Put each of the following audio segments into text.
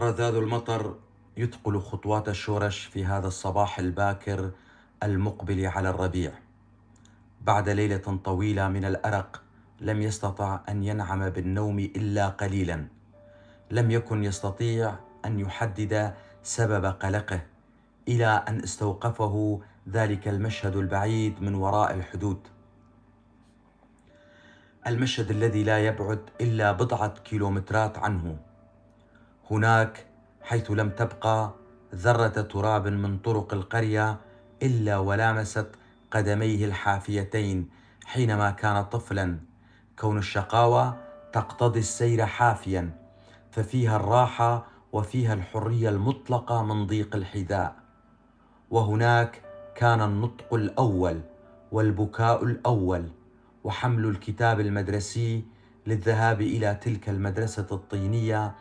رذاذ المطر يثقل خطوات الشورش في هذا الصباح الباكر المقبل على الربيع. بعد ليلة طويلة من الأرق لم يستطع أن ينعم بالنوم إلا قليلا. لم يكن يستطيع أن يحدد سبب قلقه إلى أن استوقفه ذلك المشهد البعيد من وراء الحدود. المشهد الذي لا يبعد إلا بضعة كيلومترات عنه. هناك حيث لم تبقى ذرة تراب من طرق القرية إلا ولامست قدميه الحافيتين حينما كان طفلا. كون الشقاوة تقتضي السير حافيا، ففيها الراحة وفيها الحرية المطلقة من ضيق الحذاء. وهناك كان النطق الأول والبكاء الأول وحمل الكتاب المدرسي للذهاب إلى تلك المدرسة الطينية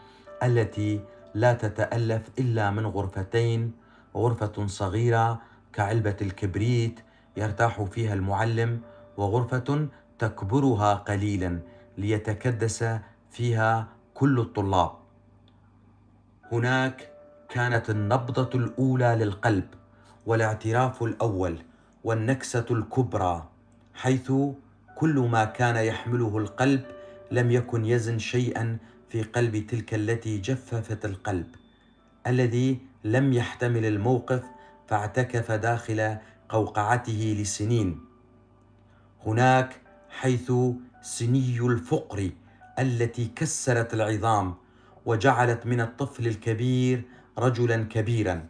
التي لا تتألف إلا من غرفتين: غرفة صغيرة كعلبة الكبريت يرتاح فيها المعلم، وغرفة تكبرها قليلا ليتكدس فيها كل الطلاب. هناك كانت النبضة الأولى للقلب والاعتراف الأول والنكسة الكبرى، حيث كل ما كان يحمله القلب لم يكن يزن شيئا في قلب تلك التي جففت القلب، الذي لم يحتمل الموقف فاعتكف داخل قوقعته لسنين. هناك حيث سني الفقر التي كسرت العظام وجعلت من الطفل الكبير رجلا كبيرا.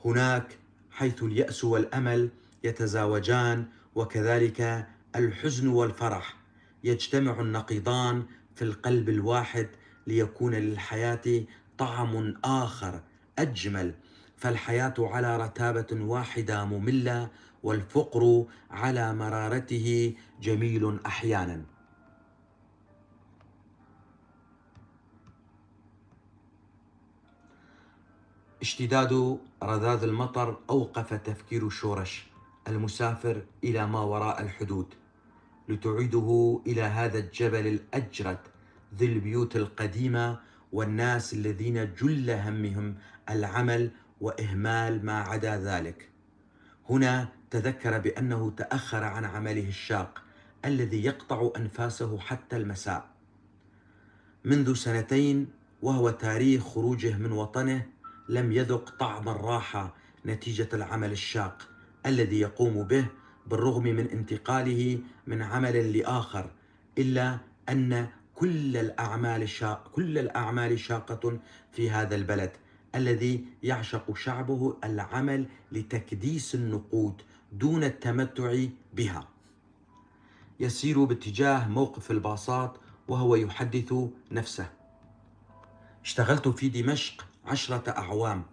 هناك حيث اليأس والأمل يتزاوجان، وكذلك الحزن والفرح، يجتمع النقيضان في القلب الواحد ليكون للحياة طعم آخر أجمل. فالحياة على رتابة واحدة مملة، والفقر على مرارته جميل أحيانا. اشتداد رذاذ المطر أوقف تفكير شورش المسافر إلى ما وراء الحدود، لتعيده إلى هذا الجبل الأجرد ذي البيوت القديمة والناس الذين جل همهم العمل وإهمال ما عدا ذلك. هنا تذكر بأنه تأخر عن عمله الشاق الذي يقطع أنفاسه حتى المساء. منذ سنتين وهو تاريخ خروجه من وطنه لم يذق طعم الراحة نتيجة العمل الشاق الذي يقوم به بالرغم من انتقاله من عمل لآخر، إلا أن كل الأعمال شاقة في هذا البلد الذي يعشق شعبه العمل لتكديس النقود دون التمتع بها. يسير باتجاه موقف الباصات وهو يحدث نفسه: اشتغلت في دمشق 10 أعوام،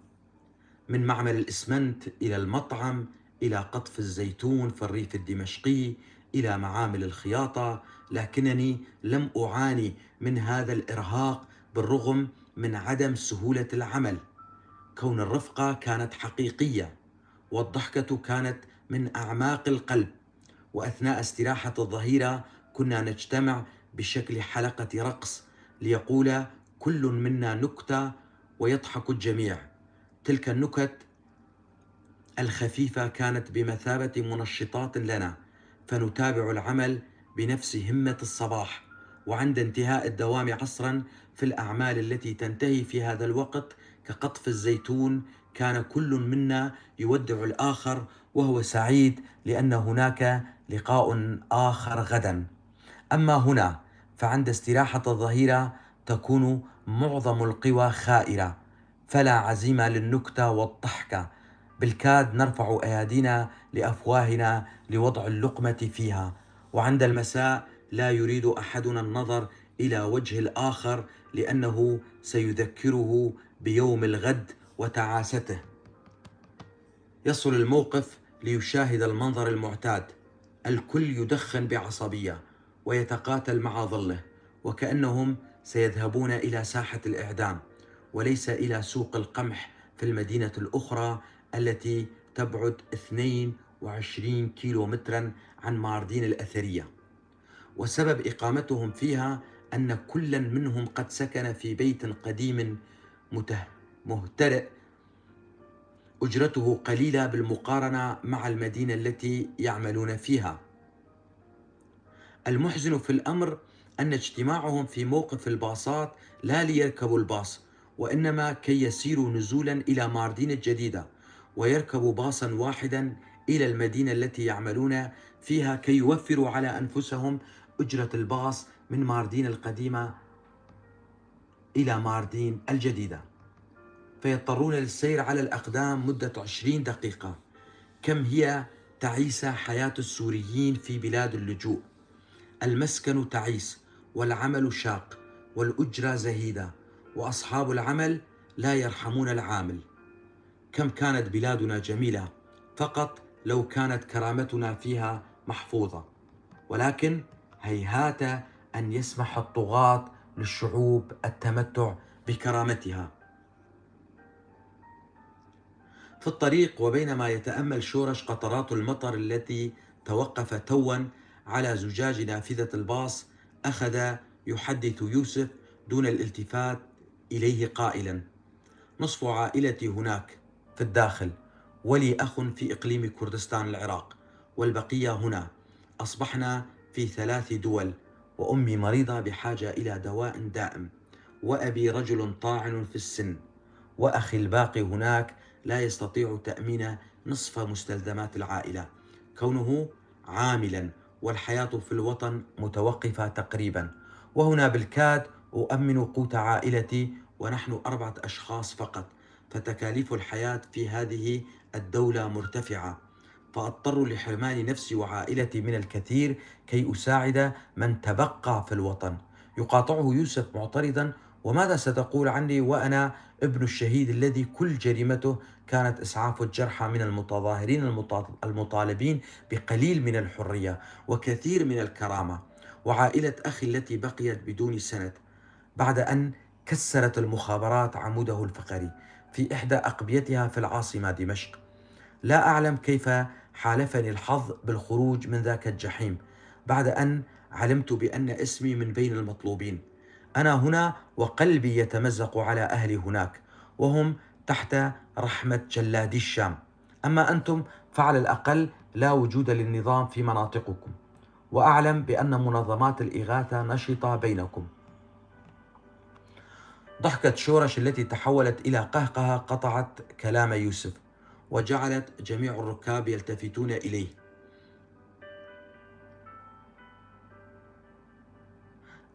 من معمل الإسمنت إلى المطعم، إلى قطف الزيتون في الريف الدمشقي، إلى معامل الخياطة، لكنني لم أعاني من هذا الإرهاق بالرغم من عدم سهولة العمل. كون الرفقة كانت حقيقية، والضحكة كانت من أعماق القلب، وأثناء استراحة الظهيرة كنا نجتمع بشكل حلقة رقص ليقول كل منا نكتة ويضحك الجميع. تلك النكت الخفيفة كانت بمثابة منشطات لنا، فنتابع العمل بنفس همة الصباح. وعند انتهاء الدوام عصرا في الأعمال التي تنتهي في هذا الوقت كقطف الزيتون، كان كل منا يودع الآخر وهو سعيد لأن هناك لقاء آخر غدا. أما هنا فعند استراحة الظهيرة تكون معظم القوى خائرة، فلا عزيمة للنكتة والضحكة، بالكاد نرفع أيادينا لأفواهنا لوضع اللقمة فيها. وعند المساء لا يريد أحدنا النظر إلى وجه الآخر لأنه سيذكره بيوم الغد وتعاسته. يصل الموقف ليشاهد المنظر المعتاد: الكل يدخن بعصبية ويتقاتل مع ظله، وكأنهم سيذهبون إلى ساحة الإعدام وليس إلى سوق القمح في المدينة الأخرى التي تبعد 22 كيلومترا عن ماردين الأثرية. وسبب إقامتهم فيها أن كلا منهم قد سكن في بيت قديم مهترئ أجرته قليلة بالمقارنة مع المدينة التي يعملون فيها. المحزن في الأمر أن اجتماعهم في موقف الباصات لا ليركبوا الباص، وإنما كي يسيروا نزولا إلى ماردين الجديدة ويركبوا باصا واحدا إلى المدينة التي يعملون فيها كي يوفروا على أنفسهم أجرة الباص من ماردين القديمة إلى ماردين الجديدة، فيضطرون للسير على الأقدام مدة 20 دقيقة. كم هي تعيسة حياة السوريين في بلاد اللجوء. المسكن تعيس، والعمل شاق، والأجرة زهيدة، وأصحاب العمل لا يرحمون العامل. كم كانت بلادنا جميلة فقط لو كانت كرامتنا فيها محفوظة، ولكن هيهات أن يسمح الطغاة للشعوب التمتع بكرامتها. في الطريق وبينما يتأمل شورش قطرات المطر التي توقف توا على زجاج نافذة الباص، أخذ يحدث يوسف دون الالتفات إليه قائلا: نصف عائلتي هناك في الداخل، ولي أخ في إقليم كردستان العراق، والبقية هنا. أصبحنا في 3 دول، وأمي مريضة بحاجة إلى دواء دائم، وأبي رجل طاعن في السن، وأخي الباقي هناك لا يستطيع تأمين نصف مستلزمات العائلة كونه عاملا، والحياة في الوطن متوقفة تقريبا، وهنا بالكاد أؤمن قوت عائلتي، ونحن 4 أشخاص فقط، فتكاليف الحياة في هذه الدولة مرتفعة، فأضطر لحرمان نفسي وعائلتي من الكثير كي أساعد من تبقى في الوطن. يقاطعه يوسف معترضا: وماذا ستقول عني وأنا ابن الشهيد الذي كل جريمته كانت إسعاف الجرحى من المتظاهرين المطالبين بقليل من الحرية وكثير من الكرامة، وعائلة أخي التي بقيت بدون سند بعد أن كسرت المخابرات عموده الفقري في إحدى أقبيتها في العاصمة دمشق. لا أعلم كيف حالفني الحظ بالخروج من ذاك الجحيم بعد أن علمت بأن اسمي من بين المطلوبين. أنا هنا وقلبي يتمزق على أهلي هناك، وهم تحت رحمة جلادي الشام. أما أنتم فعلى الأقل لا وجود للنظام في مناطقكم، وأعلم بأن منظمات الإغاثة نشطة بينكم. ضحكة شورش التي تحولت إلى قهقهة قطعت كلام يوسف، وجعلت جميع الركاب يلتفتون إليه.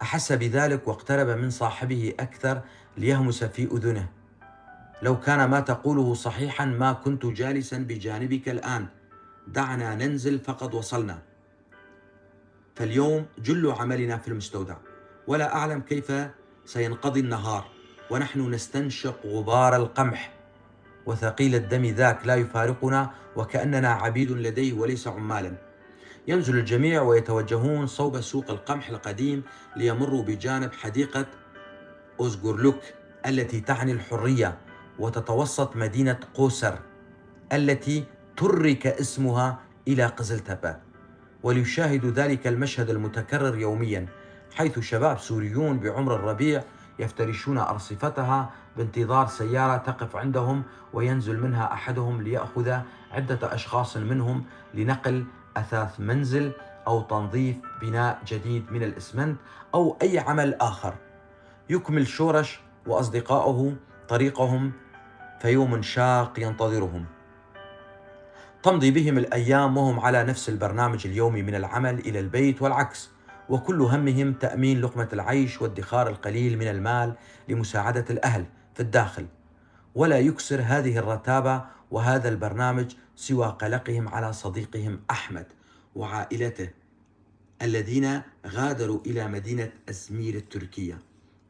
أحس بذلك واقترب من صاحبه أكثر ليهمس في أذنه: لو كان ما تقوله صحيحا ما كنت جالسا بجانبك الآن. دعنا ننزل، فقد وصلنا. فاليوم جل عملنا في المستودع، ولا أعلم كيف سينقضي النهار ونحن نستنشق غبار القمح، وثقيل الدم ذاك لا يفارقنا وكأننا عبيد لديه وليس عمالا. ينزل الجميع ويتوجهون صوب سوق القمح القديم ليمروا بجانب حديقة أوزغورلوك التي تعني الحرية، وتتوسط مدينة قوسر التي ترك اسمها إلى قزلتبة، وليشاهدوا ذلك المشهد المتكرر يوميا، حيث شباب سوريون بعمر الربيع يفترشون أرصفتها بانتظار سيارة تقف عندهم وينزل منها أحدهم ليأخذ عدة أشخاص منهم لنقل أثاث منزل أو تنظيف بناء جديد من الإسمنت أو أي عمل آخر. يكمل شورش وأصدقائه طريقهم، فيوم شاق ينتظرهم. تمضي بهم الأيام وهم على نفس البرنامج اليومي من العمل إلى البيت والعكس، وكل همهم تأمين لقمة العيش وادخار القليل من المال لمساعدة الأهل في الداخل. ولا يكسر هذه الرتابة وهذا البرنامج سوى قلقهم على صديقهم أحمد وعائلته الذين غادروا إلى مدينة أزمير التركية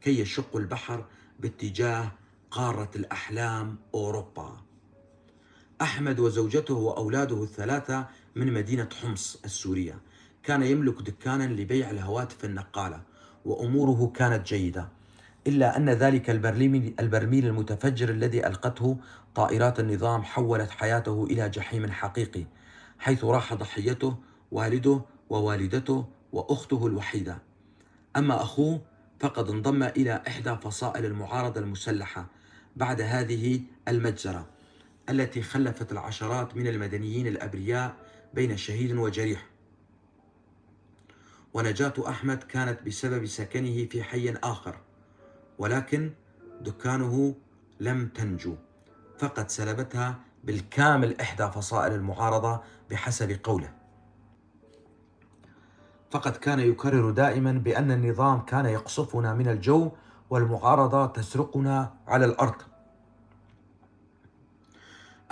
كي يشقوا البحر باتجاه قارة الأحلام أوروبا. أحمد وزوجته وأولاده ال3 من مدينة حمص السورية. كان يملك دكانا لبيع الهواتف النقالة، وأموره كانت جيدة، إلا أن ذلك البرميل المتفجر الذي ألقته طائرات النظام حولت حياته إلى جحيم حقيقي، حيث راح ضحيته والده ووالدته وأخته الوحيدة. أما أخوه فقد انضم إلى إحدى فصائل المعارضة المسلحة بعد هذه المجزرة التي خلفت العشرات من المدنيين الأبرياء بين شهيد وجريح. ونجاة أحمد كانت بسبب سكنه في حي آخر، ولكن دكانه لم تنجو، فقد سلبتها بالكامل إحدى فصائل المعارضة بحسب قوله. فقد كان يكرر دائما بأن النظام كان يقصفنا من الجو والمعارضة تسرقنا على الأرض.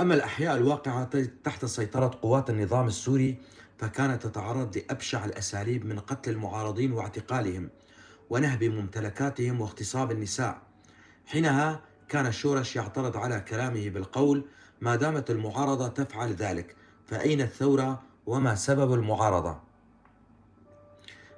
أما الأحياء الواقعة تحت سيطرة قوات النظام السوري فكانت تتعرض لأبشع الأساليب من قتل المعارضين واعتقالهم ونهب ممتلكاتهم واغتصاب النساء. حينها كان شورش يعترض على كلامه بالقول: ما دامت المعارضة تفعل ذلك فأين الثورة وما سبب المعارضة؟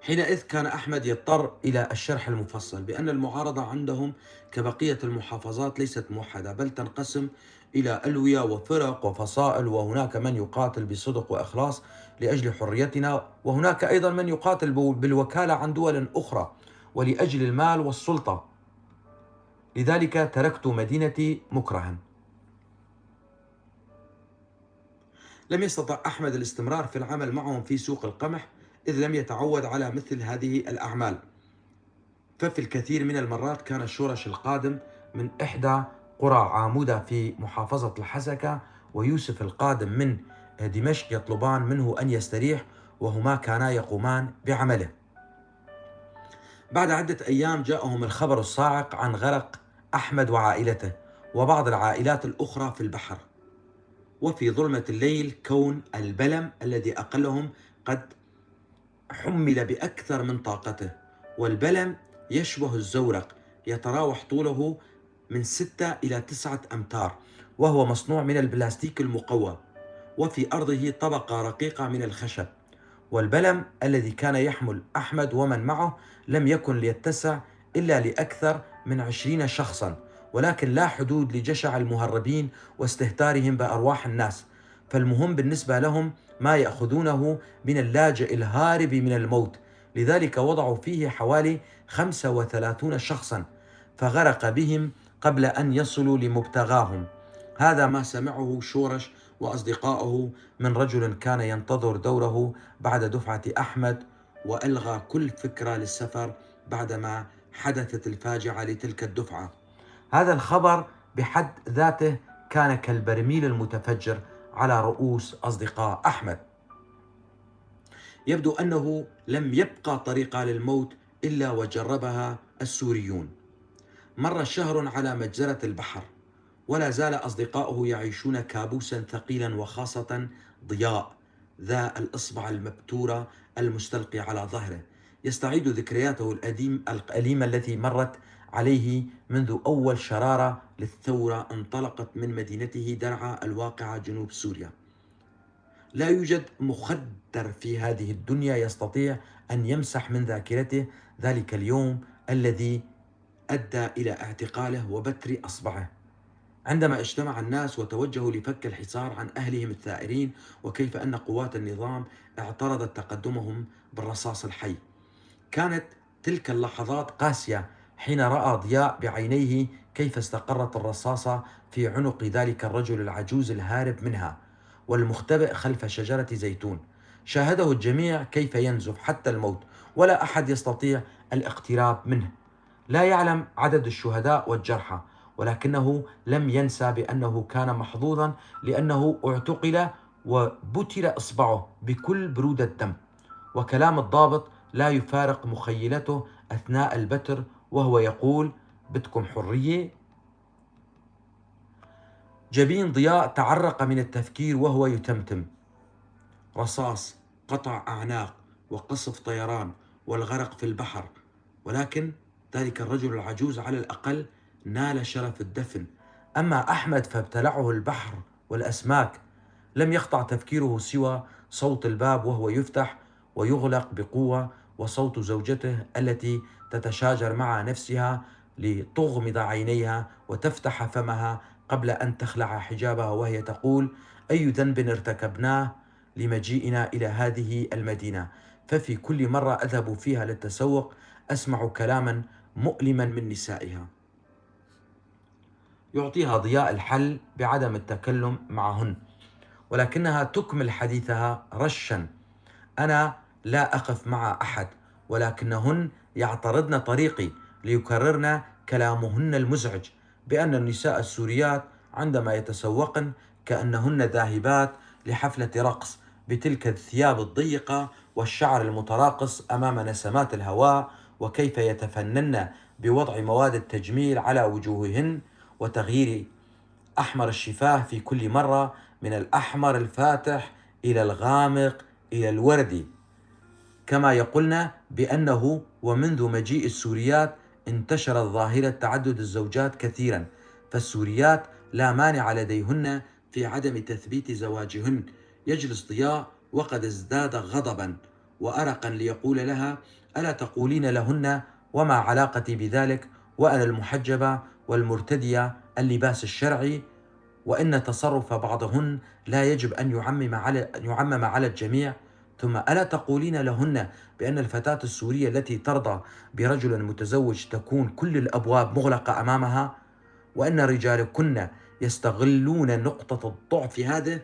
حينئذ كان أحمد يضطر إلى الشرح المفصل بأن المعارضة عندهم كبقية المحافظات ليست موحدة، بل تنقسم إلى ألوية وفرق وفصائل، وهناك من يقاتل بصدق وإخلاص لأجل حريتنا، وهناك أيضا من يقاتل بالوكالة عن دول أخرى ولأجل المال والسلطة. لذلك تركت مدينتي مكرها. لم يستطع أحمد الاستمرار في العمل معهم في سوق القمح، إذ لم يتعود على مثل هذه الأعمال. ففي الكثير من المرات كان الشورش القادم من إحدى قرى عامودة في محافظة الحسكة ويوسف القادم من دمشق يطلبان منه أن يستريح، وهما كانا يقومان بعمله. بعد عدة أيام جاءهم الخبر الصاعق عن غرق أحمد وعائلته وبعض العائلات الأخرى في البحر، وفي ظلمة الليل كون البلم الذي أقلهم قد حمل بأكثر من طاقته. والبلم يشبه الزورق، يتراوح طوله من 6 إلى 9 أمتار، وهو مصنوع من البلاستيك المقوى، وفي أرضه طبقة رقيقة من الخشب. والبلم الذي كان يحمل أحمد ومن معه لم يكن ليتسع إلا لأكثر من 20 شخصا، ولكن لا حدود لجشع المهربين واستهتارهم بأرواح الناس، فالمهم بالنسبة لهم ما يأخذونه من اللاجئ الهارب من الموت. لذلك وضعوا فيه حوالي 35 شخصا، فغرق بهم قبل أن يصلوا لمبتغاهم. هذا ما سمعه شورش وأصدقائه من رجل كان ينتظر دوره بعد دفعة أحمد، وألغى كل فكرة للسفر بعدما حدثت الفاجعة لتلك الدفعة. هذا الخبر بحد ذاته كان كالبرميل المتفجر على رؤوس أصدقاء أحمد. يبدو أنه لم يبقى طريقة للموت إلا وجربها السوريون. مر شهر على مجزرة البحر، ولا زال أصدقاؤه يعيشون كابوسا ثقيلا، وخاصة ضياء ذا الإصبع المبتورة المستلقي على ظهره يستعيد ذكرياته الأليمة التي مرت عليه منذ أول شرارة للثورة انطلقت من مدينته درعا الواقعة جنوب سوريا. لا يوجد مخدر في هذه الدنيا يستطيع أن يمسح من ذاكرته ذلك اليوم الذي أدى إلى اعتقاله وبتر أصبعه، عندما اجتمع الناس وتوجهوا لفك الحصار عن أهلهم الثائرين، وكيف أن قوات النظام اعترضت تقدمهم بالرصاص الحي. كانت تلك اللحظات قاسية حين رأى ضياء بعينيه كيف استقرت الرصاصة في عنق ذلك الرجل العجوز الهارب منها والمختبئ خلف شجرة زيتون. شاهده الجميع كيف ينزف حتى الموت، ولا أحد يستطيع الاقتراب منه. لا يعلم عدد الشهداء والجرحى، ولكنه لم ينسى بأنه كان محظوظا لأنه اعتقل وبتر إصبعه بكل برودة دم. وكلام الضابط لا يفارق مخيلته أثناء البتر وهو يقول: بدكم حرية؟ جبين ضياء تعرق من التفكير وهو يتمتم: رصاص، قطع أعناق، وقصف طيران، والغرق في البحر. ولكن ذلك الرجل العجوز على الأقل نال شرف الدفن. أما أحمد فابتلعه البحر والأسماك. لم يقطع تفكيره سوى صوت الباب وهو يفتح ويغلق بقوة، وصوت زوجته التي تتشاجر مع نفسها لتغمض عينيها وتفتح فمها قبل أن تخلع حجابها، وهي تقول: أي ذنب ارتكبناه لمجيئنا إلى هذه المدينة؟ ففي كل مرة أذهب فيها للتسوق أسمع كلاما مؤلما من نسائها. يعطيها ضياء الحل بعدم التكلم معهن، ولكنها تكمل حديثها رشا: أنا لا أقف مع أحد، ولكنهن يعترضن طريقي ليكررن كلامهن المزعج بأن النساء السوريات عندما يتسوقن كأنهن ذاهبات لحفلة رقص بتلك الثياب الضيقة والشعر المتراقص أمام نسمات الهواء، وكيف يتفنن بوضع مواد التجميل على وجوههن وتغيير أحمر الشفاه في كل مرة من الأحمر الفاتح إلى الغامق إلى الوردي، كما يقولن بأنه ومنذ مجيء السوريات انتشرت ظاهرة تعدد الزوجات كثيرا، فالسوريات لا مانع لديهن في عدم تثبيت زواجهن. يجلس ضياء وقد ازداد غضبا وأرقا ليقول لها: ألا تقولين لهن وما علاقتي بذلك، وأنا المحجبة والمرتدية اللباس الشرعي، وإن تصرف بعضهن لا يجب أن يعمم على الجميع. ثم ألا تقولين لهن بأن الفتاة السورية التي ترضى برجل متزوج تكون كل الأبواب مغلقة أمامها، وأن رجالكن يستغلون نقطة الضعف هذه.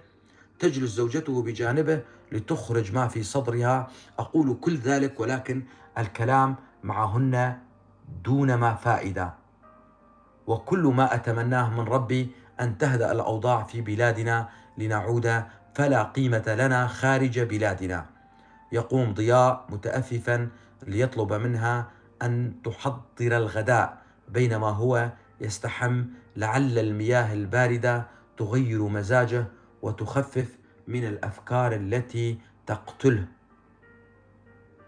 تجلس زوجته بجانبه لتخرج ما في صدرها. أقول كل ذلك ولكن الكلام معهن دون ما فائدة، وكل ما أتمناه من ربي أن تهدأ الأوضاع في بلادنا لنعود فلا قيمة لنا خارج بلادنا. يقوم ضياء متأففا ليطلب منها أن تحضر الغداء بينما هو يستحم لعل المياه الباردة تغير مزاجه وتخفف من الأفكار التي تقتله.